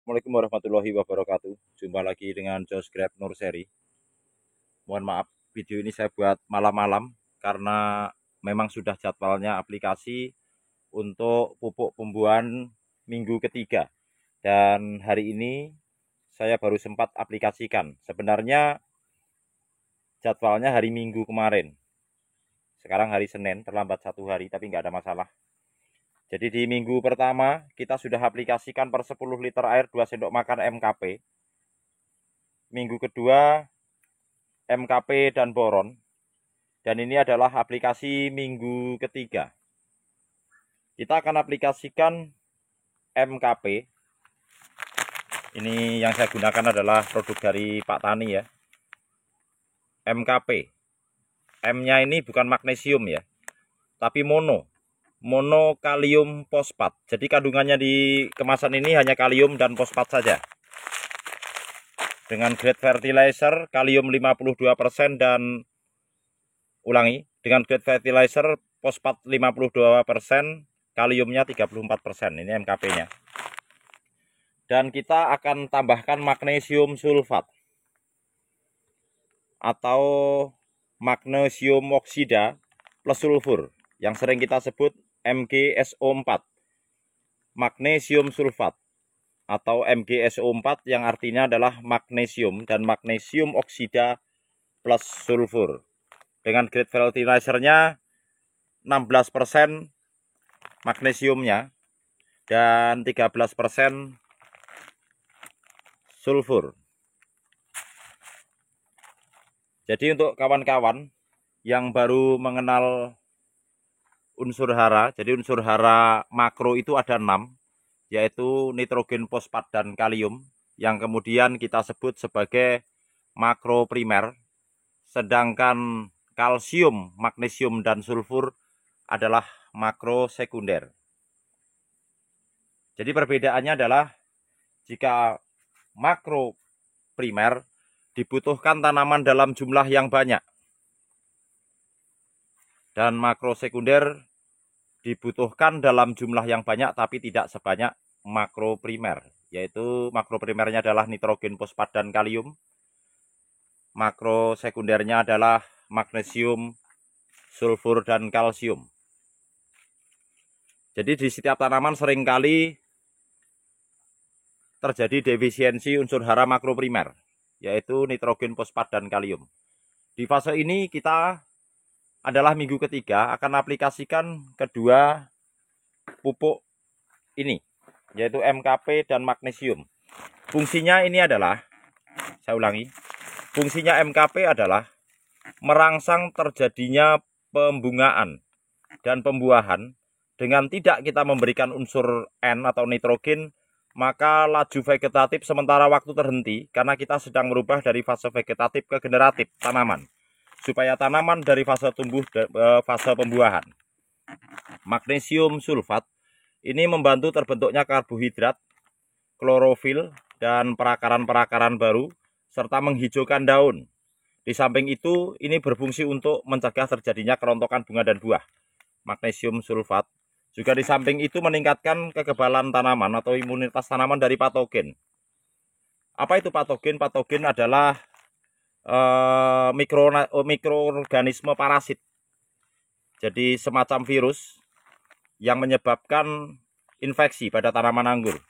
Assalamualaikum warahmatullahi wabarakatuh. Jumpa lagi dengan Jos Grab Nurseri. Mohon maaf, video ini saya buat malam-malam karena memang sudah jadwalnya aplikasi untuk pupuk pembuahan minggu ketiga. Dan hari ini saya baru sempat aplikasikan. Sebenarnya jadwalnya hari Minggu kemarin. Sekarang hari Senin, terlambat 1 hari, tapi nggak ada masalah. Jadi di minggu pertama kita sudah aplikasikan per 10 liter air 2 sendok makan MKP. Minggu kedua MKP dan boron. Dan ini adalah aplikasi minggu ketiga. Kita akan aplikasikan MKP. Ini yang saya gunakan adalah produk dari Pak Tani ya. MKP. M-nya ini bukan magnesium ya, tapi mono kalium fosfat. Jadi kandungannya di kemasan ini hanya kalium dan fosfat saja. Dengan grade fertilizer kalium 52% dan dengan grade fertilizer fosfat 52%, kaliumnya 34%. Ini MKP-nya. Dan kita akan tambahkan magnesium sulfat atau magnesium oksida plus sulfur yang sering kita sebut MgSO4. Magnesium sulfat atau MgSO4 yang artinya adalah magnesium dan magnesium oksida plus sulfur. Dengan grade fertilizer-nya 16% magnesiumnya dan 13% sulfur. Jadi untuk kawan-kawan yang baru mengenal unsur hara, jadi unsur hara makro itu ada 6, yaitu nitrogen, fosfat, dan kalium, yang kemudian kita sebut sebagai makro primer, sedangkan kalsium, magnesium, dan sulfur adalah makro sekunder. Jadi perbedaannya adalah jika makro primer dibutuhkan tanaman dalam jumlah yang banyak, dan makro sekunder dibutuhkan dalam jumlah yang banyak tapi tidak sebanyak makro primer, yaitu makro primernya adalah nitrogen, fosfat, dan kalium. Makro sekundernya adalah magnesium, sulfur, dan kalsium. Jadi di setiap tanaman seringkali terjadi defisiensi unsur hara makro primer, yaitu nitrogen, fosfat, dan kalium. Di fase ini kita adalah minggu ketiga akan aplikasikan kedua pupuk ini, yaitu MKP dan magnesium. Fungsinya ini adalah, saya ulangi, fungsinya MKP adalah merangsang terjadinya pembungaan dan pembuahan. Dengan tidak kita memberikan unsur N atau nitrogen, maka laju vegetatif sementara waktu terhenti karena kita sedang merubah dari fase vegetatif ke generatif tanaman, supaya tanaman dari fase tumbuh ke fase pembuahan. Magnesium sulfat ini membantu terbentuknya karbohidrat, klorofil, dan perakaran-perakaran baru, serta menghijaukan daun. Di samping itu, ini berfungsi untuk mencegah terjadinya kerontokan bunga dan buah. Magnesium sulfat juga di samping itu meningkatkan kekebalan tanaman atau imunitas tanaman dari patogen. Apa itu patogen? Patogen adalah mikroorganisme parasit. Jadi semacam virus yang menyebabkan infeksi pada tanaman anggur.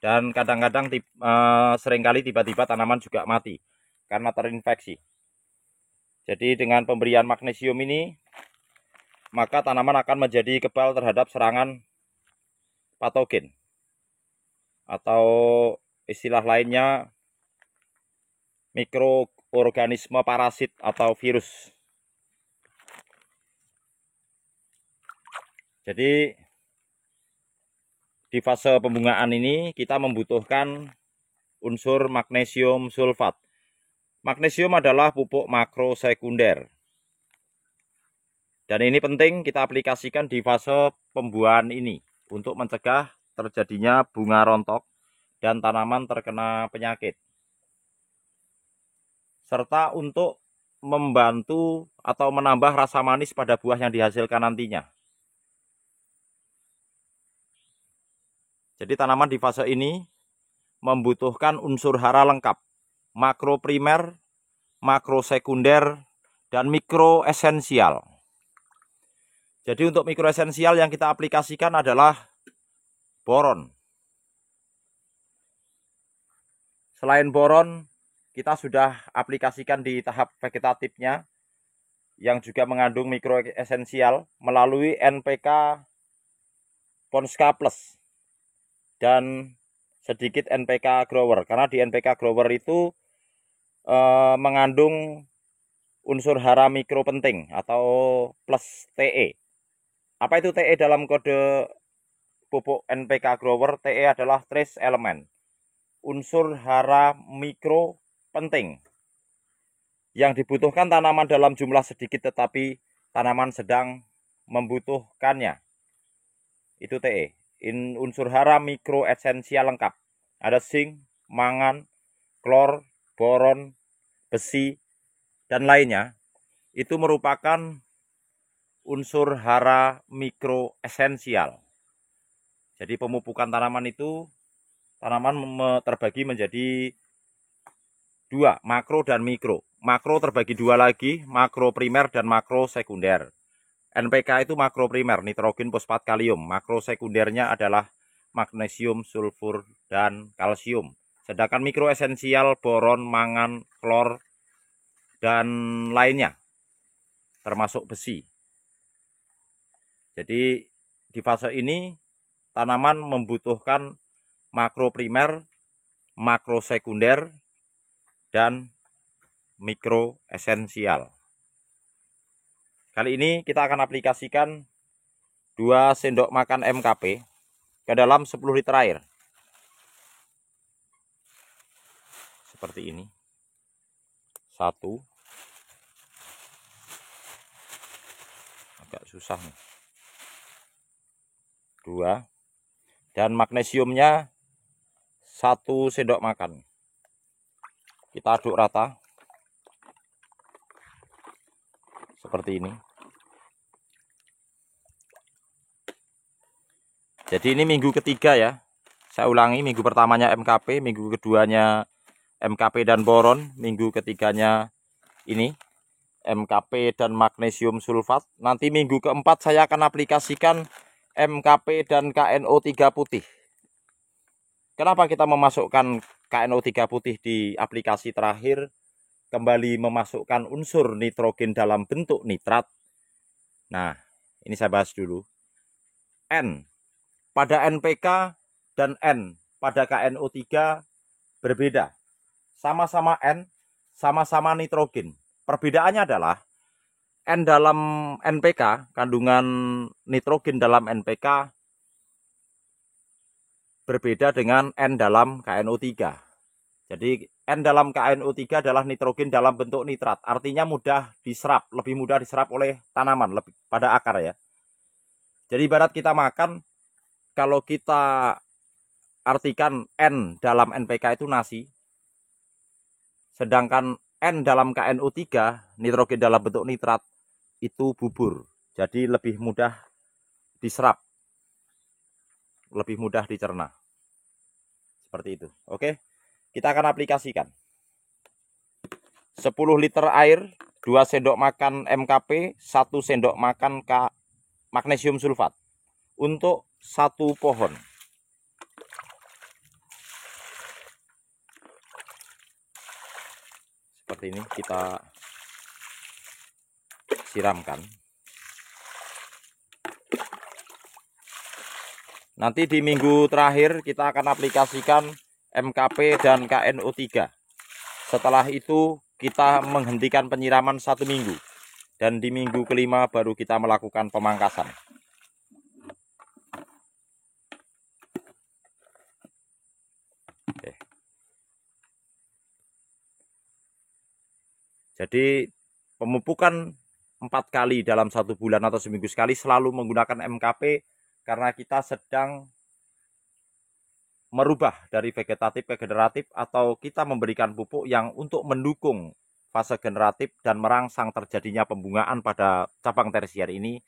Dan kadang-kadang seringkali tiba-tiba tanaman juga mati karena terinfeksi. Jadi dengan pemberian magnesium ini, maka tanaman akan menjadi kebal terhadap serangan patogen, atau istilah lainnya mikroorganisme parasit atau virus. Jadi di fase pembungaan ini kita membutuhkan unsur magnesium sulfat. Magnesium adalah pupuk makro sekunder. Dan ini penting kita aplikasikan di fase pembuahan ini untuk mencegah terjadinya bunga rontok dan tanaman terkena penyakit. Serta untuk membantu atau menambah rasa manis pada buah yang dihasilkan nantinya. Jadi tanaman di fase ini membutuhkan unsur hara lengkap, makro primer, makro sekunder, dan mikro esensial. Jadi untuk mikro esensial yang kita aplikasikan adalah boron. Selain boron, kita sudah aplikasikan di tahap vegetatifnya yang juga mengandung mikro esensial melalui NPK Ponska Plus dan sedikit NPK Grower, karena di NPK Grower itu mengandung unsur hara mikro penting atau plus TE. Apa itu TE dalam kode pupuk NPK Grower? TE adalah trace element, unsur hara mikro penting yang dibutuhkan tanaman dalam jumlah sedikit tetapi tanaman sedang membutuhkannya. Itu TE. Unsur hara mikro esensial lengkap. Ada zinc, mangan, klor, boron, besi, dan lainnya. Itu merupakan unsur hara mikro esensial. Jadi pemupukan tanaman itu, tanaman terbagi menjadi dua, makro dan mikro. Makro terbagi dua lagi, makro primer dan makro sekunder. NPK itu makro primer, nitrogen, fosfat, kalium. Makro sekundernya adalah magnesium, sulfur, dan kalsium. Sedangkan mikro esensial boron, mangan, klor, dan lainnya, termasuk besi. Jadi di fase ini tanaman membutuhkan makro primer, makro sekunder, dan mikro esensial. Kali ini kita akan aplikasikan 2 sendok makan MKP ke dalam 10 liter air. Seperti ini. 1. Agak susah nih. 2. Dan magnesiumnya 1 sendok makan. Kita aduk rata. Seperti ini. Jadi ini minggu ketiga ya. Saya ulangi, minggu pertamanya MKP, minggu keduanya MKP dan boron, minggu ketiganya ini MKP dan magnesium sulfat. Nanti minggu keempat saya akan aplikasikan MKP dan KNO3 putih. Kenapa kita memasukkan KNO3 putih di aplikasi terakhir? Kembali memasukkan unsur nitrogen dalam bentuk nitrat. Nah, ini saya bahas dulu. N pada NPK dan N pada KNO3 berbeda. Sama-sama N, sama-sama nitrogen. Perbedaannya adalah N dalam NPK, kandungan nitrogen dalam NPK berbeda dengan N dalam KNO3. Jadi N dalam KNO3 adalah nitrogen dalam bentuk nitrat. Artinya mudah diserap, lebih mudah diserap oleh tanaman, lebih pada akar ya. Jadi ibarat kita makan, kalau kita artikan N dalam NPK itu nasi, sedangkan N dalam KNO3, nitrogen dalam bentuk nitrat, itu bubur. Jadi lebih mudah diserap, lebih mudah dicerna. Seperti itu. Oke, kita akan aplikasikan. 10 liter air, 2 sendok makan MKP, 1 sendok makan magnesium sulfat untuk 1 pohon. Seperti ini kita siramkan. Nanti di minggu terakhir kita akan aplikasikan MKP dan KNO3. Setelah itu kita menghentikan penyiraman 1 minggu. Dan di minggu kelima baru kita melakukan pemangkasan. Oke. Jadi pemupukan 4 kali dalam 1 bulan atau seminggu sekali selalu menggunakan MKP karena kita sedang merubah dari vegetatif ke generatif atau kita memberikan pupuk yang untuk mendukung fase generatif dan merangsang terjadinya pembungaan pada cabang tersier ini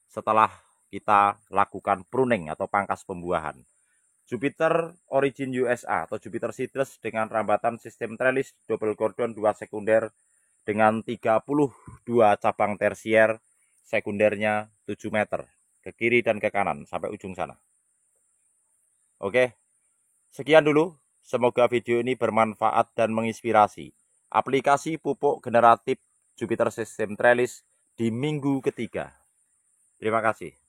setelah kita lakukan pruning atau pangkas pembuahan. Jupiter Origin USA atau Jupiter seedless dengan rambatan sistem trellis double cordon 2 sekunder dengan 32 cabang tersier, sekundernya 7 meter ke kiri dan ke kanan sampai ujung sana. Oke, sekian dulu. Semoga video ini bermanfaat dan menginspirasi. Aplikasi pupuk generatif Jupiter sistem trellis di minggu ketiga. Terima kasih.